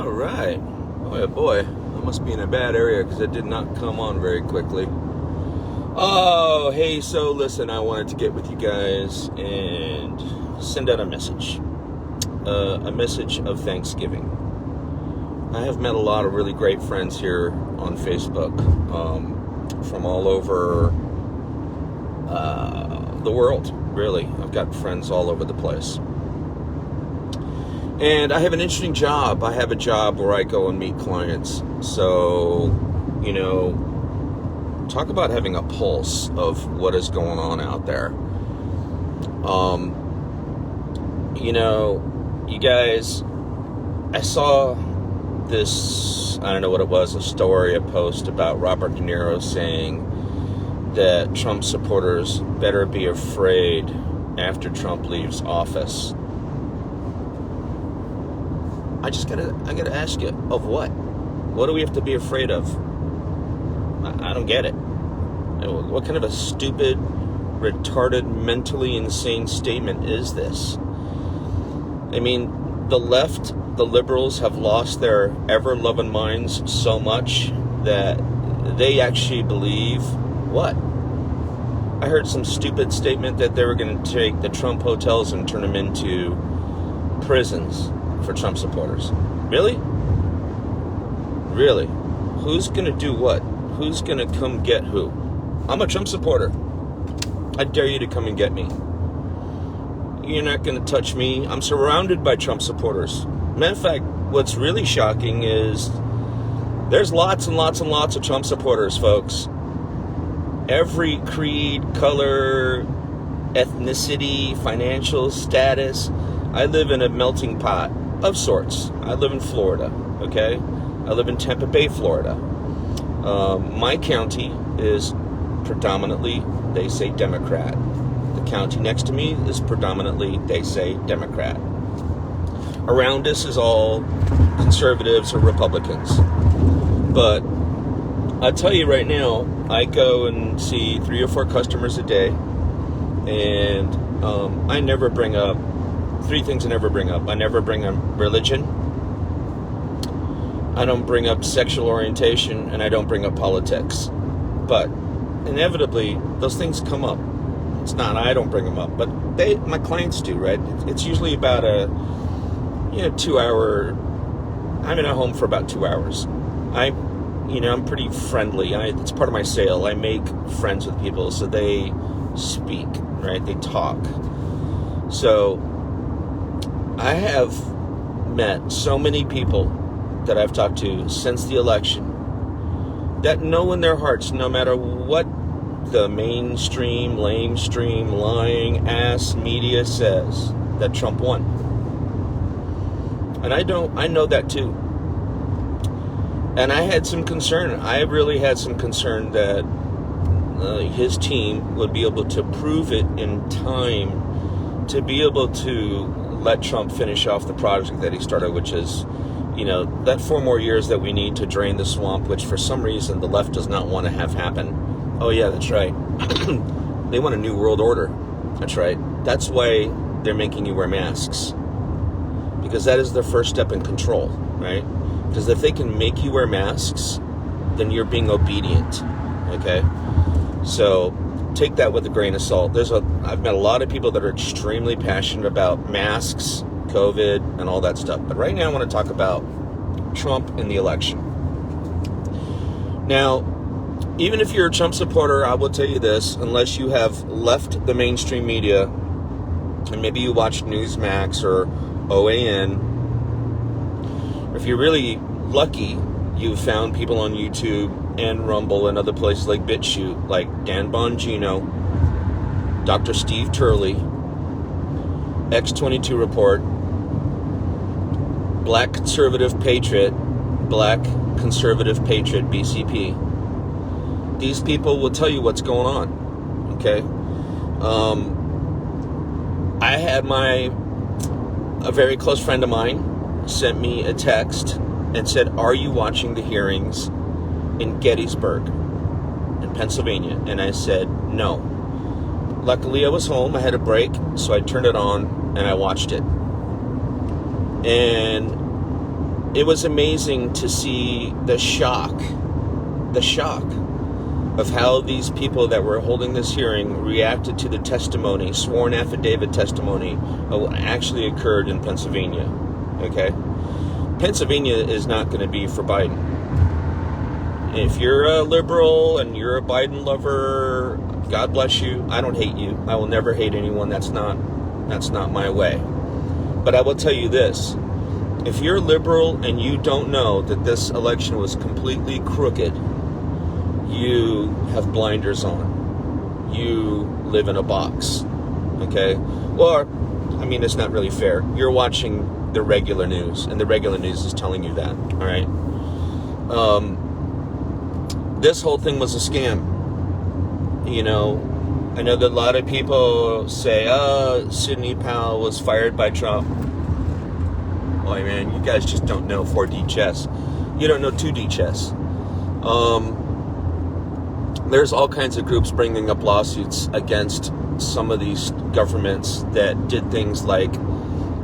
All right. Oh boy, I must be in a bad area because it did not come on very quickly. Oh, hey, so listen, I wanted to get with you guys and send out a message of Thanksgiving. I have met a lot of really great friends here on Facebook from all over the world, really. I've got friends all over the place. And I have an interesting job. I have a job where I go and meet clients. So, talk about having a pulse of what is going on out there. You guys, I saw this, I don't know what it was, a story, a post about Robert De Niro saying that Trump supporters better be afraid after Trump leaves office. I gotta ask you, of what? What do we have to be afraid of? I don't get it. What kind of a stupid, retarded, mentally insane statement is this? I mean, the left, the liberals have lost their ever-loving minds so much that they actually believe what? I heard some stupid statement that they were going to take the Trump hotels and turn them into prisons for Trump supporters. Really? Really? Who's going to do what? Who's going to come get who? I'm a Trump supporter. I dare you to come and get me. You're not going to touch me. I'm surrounded by Trump supporters. Matter of fact, what's really shocking is there's lots and lots and lots of Trump supporters, folks. Every creed, color, ethnicity, financial status. I live in a melting pot of sorts. I live in Florida, okay? I live in Tampa Bay, Florida. My county is predominantly, they say, Democrat. The county next to me is predominantly, they say, Democrat. Around us is all conservatives or Republicans. But I'll tell you right now, I go and see 3 or 4 customers a day, and I never bring up 3 things I never bring up. I never bring up religion, I don't bring up sexual orientation, and I don't bring up politics. But inevitably, those things come up. It's not, I don't bring them up, but my clients do, right? It's usually about a 2-hour, I'm in a home for about 2 hours. I'm pretty friendly. It's part of my sale. I make friends with people, so they speak, right? They talk. So I have met so many people that I've talked to since the election that know in their hearts, no matter what the mainstream, lamestream, lying ass media says, that Trump won. And I know that too. And I had some concern. I really had some concern that his team would be able to prove it in time to be able to let Trump finish off the project that he started, which is, that 4 more years that we need to drain the swamp, which for some reason the left does not want to have happen. Oh yeah, that's right. They want a new world order. That's right. That's why they're making you wear masks. Because that is their first step in control, right? Because if they can make you wear masks, then you're being obedient, okay? So take that with a grain of salt. I've met a lot of people that are extremely passionate about masks, COVID, and all that stuff. But right now I want to talk about Trump and the election. Now, even if you're a Trump supporter, I will tell you this, unless you have left the mainstream media, and maybe you watch Newsmax or OAN, if you're really lucky, you've found people on YouTube and Rumble and other places like BitChute, like Dan Bongino, Dr. Steve Turley, X22 Report, Black Conservative Patriot, BCP. These people will tell you what's going on, okay? I had a very close friend of mine sent me a text and said, "Are you watching the hearings in Gettysburg, in Pennsylvania?" And I said, "No." Luckily, I was home. I had a break, so I turned it on and I watched it. And it was amazing to see the shock of how these people that were holding this hearing reacted to the testimony, sworn affidavit testimony, of what actually occurred in Pennsylvania. Okay? Pennsylvania is not going to be for Biden. If you're a liberal and you're a Biden lover, God bless you. I don't hate you. I will never hate anyone. That's not my way. But I will tell you this. If you're liberal and you don't know that this election was completely crooked, you have blinders on. You live in a box. Okay? Or, I mean, it's not really fair. You're watching the regular news, and the regular news is telling you that. All right? This whole thing was a scam. You know, I know that a lot of people say, Sidney Powell was fired by Trump. Boy, man, you guys just don't know 4D chess. You don't know 2D chess. There's all kinds of groups bringing up lawsuits against some of these governments that did things like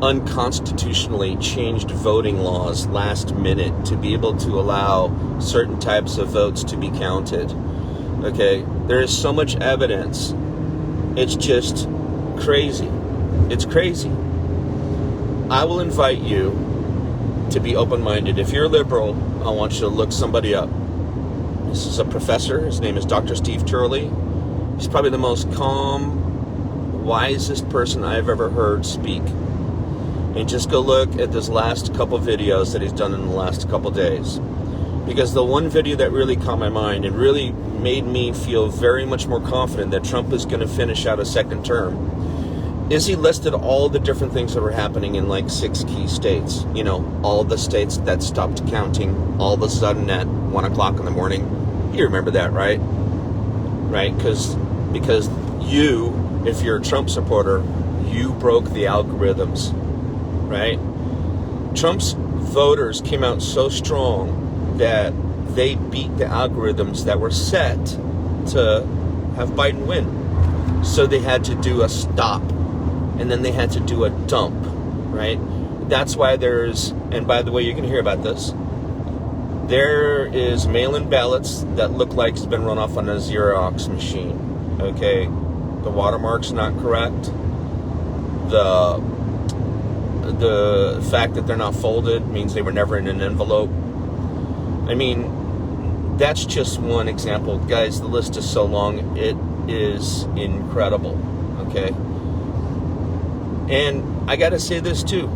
unconstitutionally changed voting laws last minute to be able to allow certain types of votes to be counted. Okay? There is so much evidence. It's just crazy. It's crazy. I will invite you to be open-minded. If you're a liberal, I want you to look somebody up. This is a professor. His name is Dr. Steve Turley. He's probably the most calm, wisest person I've ever heard speak. And just go look at this last couple videos that he's done in the last couple days. Because the one video that really caught my mind and really made me feel very much more confident that Trump is going to finish out a second term is he listed all the different things that were happening in like 6 key states. You know, all the states that stopped counting all of a sudden at 1 o'clock in the morning. You remember that, right? Right? Because you, if you're a Trump supporter, you broke the algorithms. Right? Trump's voters came out so strong that they beat the algorithms that were set to have Biden win. So they had to do a stop, and then they had to do a dump, right? That's why and by the way, you're going to hear about this, there is mail-in ballots that look like it's been run off on a Xerox machine, okay? The watermark's not correct. The fact that they're not folded means they were never in an envelope. I mean, that's just one example. Guys, the list is so long. It is incredible, okay? And I got to say this, too.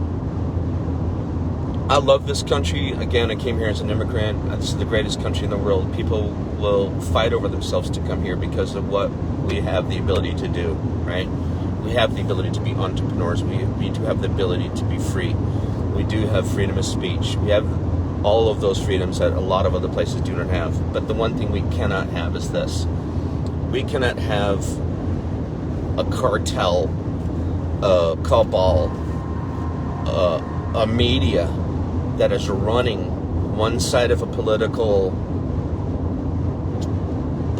I love this country. Again, I came here as an immigrant. This is the greatest country in the world. People will fight over themselves to come here because of what we have the ability to do, right? We have the ability to be entrepreneurs. We do have the ability to be free. We do have freedom of speech. We have all of those freedoms that a lot of other places do not have. But the one thing we cannot have is this. We cannot have a cartel, a cabal, a media that is running one side of a political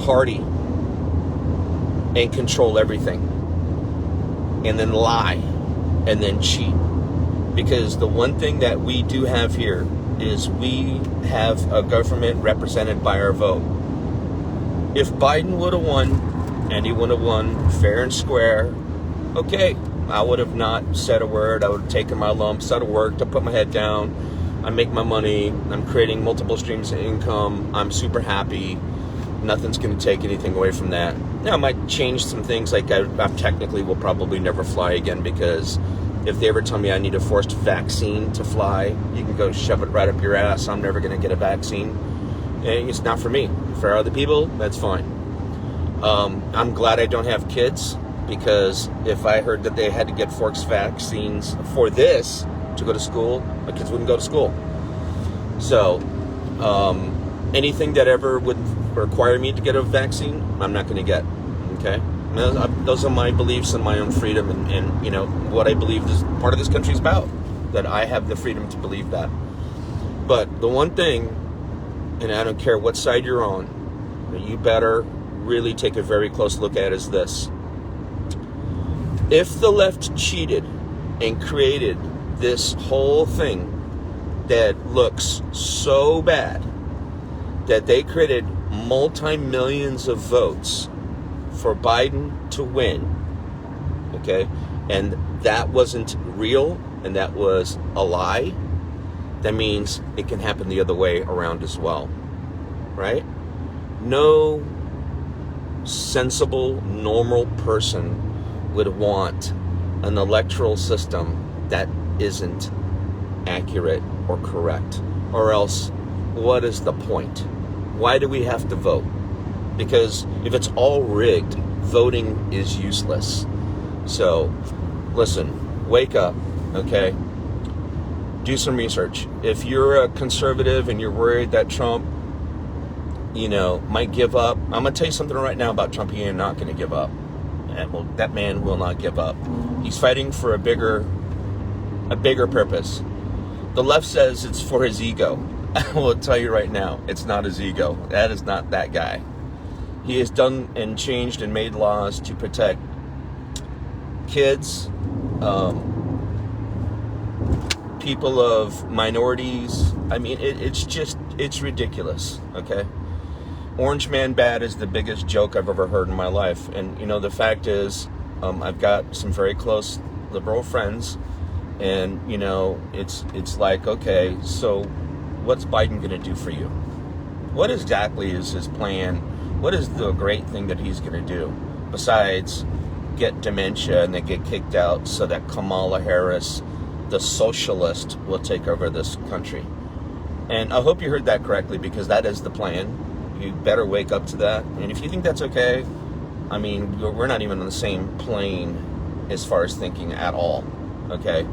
party and control everything. And then lie, and then cheat. Because the one thing that we do have here is we have a government represented by our vote. If Biden would have won, and he would have won fair and square, okay, I would have not said a word. I would have taken my lumps out of work to put my head down. I make my money. I'm creating multiple streams of income. I'm super happy. Nothing's going to take anything away from that. Now, I might change some things, like I technically will probably never fly again, because if they ever tell me I need a forced vaccine to fly, you can go shove it right up your ass. I'm never going to get a vaccine. And it's not for me. For other people, that's fine. I'm glad I don't have kids, because if I heard that they had to get forced vaccines for this to go to school, my kids wouldn't go to school. So, anything that ever would require me to get a vaccine, I'm not going to get. Okay? Those are my beliefs and my own freedom, and you know what I believe this part of this country is about, that I have the freedom to believe that. But the one thing, and I don't care what side you're on, that you better really take a very close look at, is this. If the left cheated and created this whole thing that looks so bad that they created multi-millions of votes for Biden to win, okay, and that wasn't real and that was a lie, that means it can happen the other way around as well, right? No sensible, normal person would want an electoral system that isn't accurate or correct, or else what is the point? Why do we have to vote? Because if it's all rigged, voting is useless. So listen, wake up, okay? Do some research. If you're a conservative and you're worried that Trump, might give up, I'm going to tell you something right now about Trump. He is not going to give up. And that man will not give up. He's fighting for a bigger purpose. The left says it's for his ego. I will tell you right now, it's not his ego. That is not that guy. He has done and changed and made laws to protect kids, people of minorities. I mean, it's ridiculous, okay? Orange Man Bad is the biggest joke I've ever heard in my life. And, the fact is, I've got some very close liberal friends, and, it's like, okay, so what's Biden going to do for you? What exactly is his plan? What is the great thing that he's going to do besides get dementia and then get kicked out so that Kamala Harris, the socialist, will take over this country? And I hope you heard that correctly, because that is the plan. You better wake up to that. And if you think that's okay, I mean, we're not even on the same plane as far as thinking at all, okay?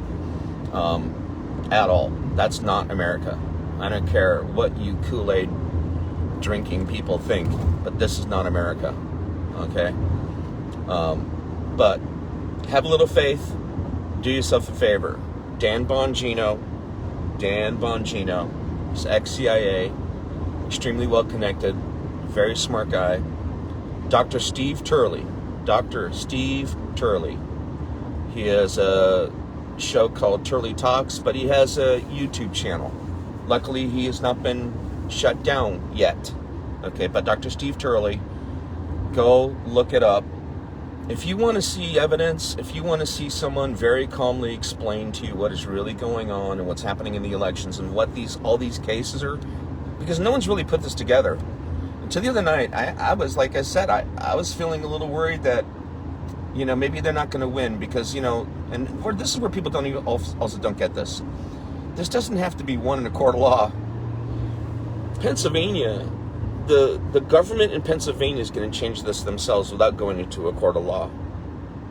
At all. That's not America. I don't care what you Kool-Aid drinking people think, but this is not America, okay? But have a little faith. Do yourself a favor. Dan Bongino, he's ex-CIA, extremely well connected, very smart guy. Dr. Steve Turley. He has a show called Turley Talks, but he has a YouTube channel. Luckily, he has not been shut down yet. Okay, but Dr. Steve Turley, go look it up. If you want to see evidence, if you want to see someone very calmly explain to you what is really going on and what's happening in the elections and what all these cases are, because no one's really put this together. Until the other night, I was, like I said, I was feeling a little worried that, maybe they're not going to win because, this is where people also don't get this. This doesn't have to be won in a court of law. Pennsylvania, the government in Pennsylvania is going to change this themselves without going into a court of law,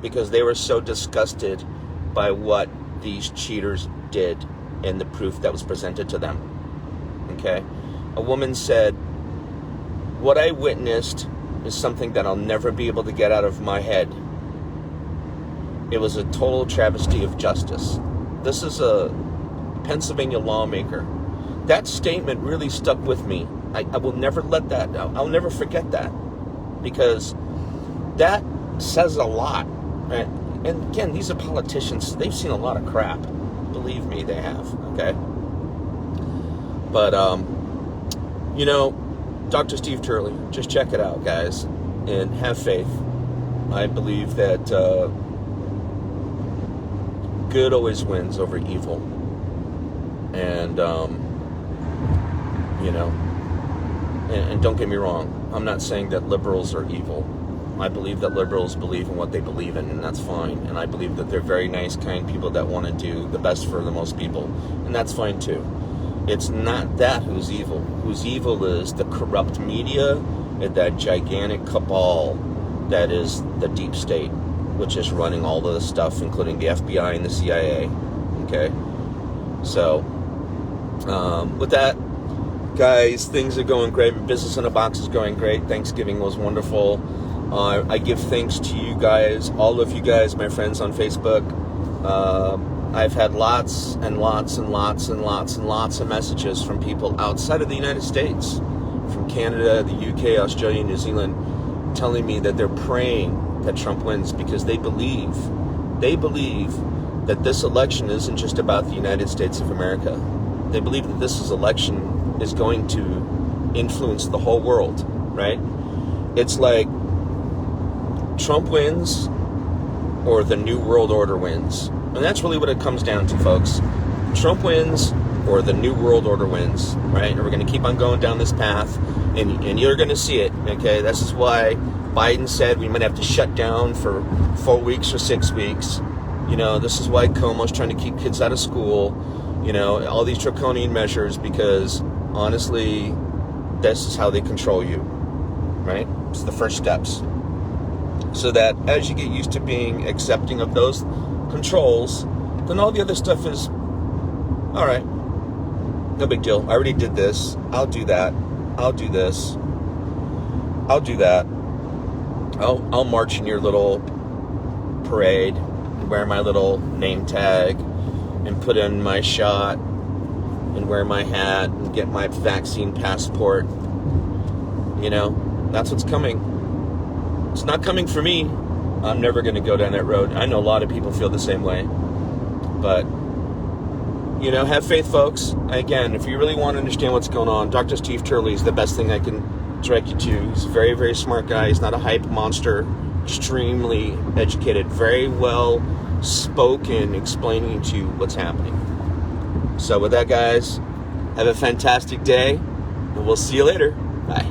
because they were so disgusted by what these cheaters did and the proof that was presented to them. Okay? A woman said, "What I witnessed is something that I'll never be able to get out of my head. It was a total travesty of justice." This is a Pennsylvania lawmaker. That statement really stuck with me. I will never let that, I'll never forget that, because that says a lot. Right? And again, these are politicians. They've seen a lot of crap. Believe me, they have. Okay? But, Dr. Steve Turley, just check it out, guys, and have faith. I believe that good always wins over evil. And, and don't get me wrong, I'm not saying that liberals are evil. I believe that liberals believe in what they believe in, and that's fine. And I believe that they're very nice, kind people that want to do the best for the most people, and that's fine too. It's not that who's evil. Who's evil is the corrupt media and that gigantic cabal that is the deep state, which is running all of this stuff, including the FBI and the CIA. Okay? So, with that, guys, things are going great. Business in a Box is going great. Thanksgiving was wonderful. I give thanks to you guys, all of you guys, my friends on Facebook. I've had lots and lots and lots and lots and lots of messages from people outside of the United States, from Canada, the UK, Australia, New Zealand, telling me that they're praying that Trump wins because they believe that this election isn't just about the United States of America. They believe that this election is going to influence the whole world, right? It's like Trump wins or the New World Order wins. And that's really what it comes down to, folks. Trump wins or the New World Order wins, right? And we're going to keep on going down this path, and you're going to see it, okay? This is why Biden said we might have to shut down for 4 weeks or 6 weeks. You know, this is why Cuomo's trying to keep kids out of school. You know, all these draconian measures, because honestly, this is how they control you, right? It's the first steps. So that as you get used to being accepting of those controls, then all the other stuff is, all right, no big deal. I already did this. I'll do that. I'll do this. I'll do that. I'll march in your little parade and wear my little name tag and put in my shot and wear my hat and get my vaccine passport. You know, that's what's coming. It's not coming for me. I'm never going to go down that road. I know a lot of people feel the same way. But, you know, have faith, folks. Again, if you really want to understand what's going on, Dr. Steve Turley is the best thing I can direct you to. He's a very, very smart guy. He's not a hype monster. Extremely educated. Very well spoken, explaining to you what's happening. So with that, guys, have a fantastic day. And we'll see you later. Bye.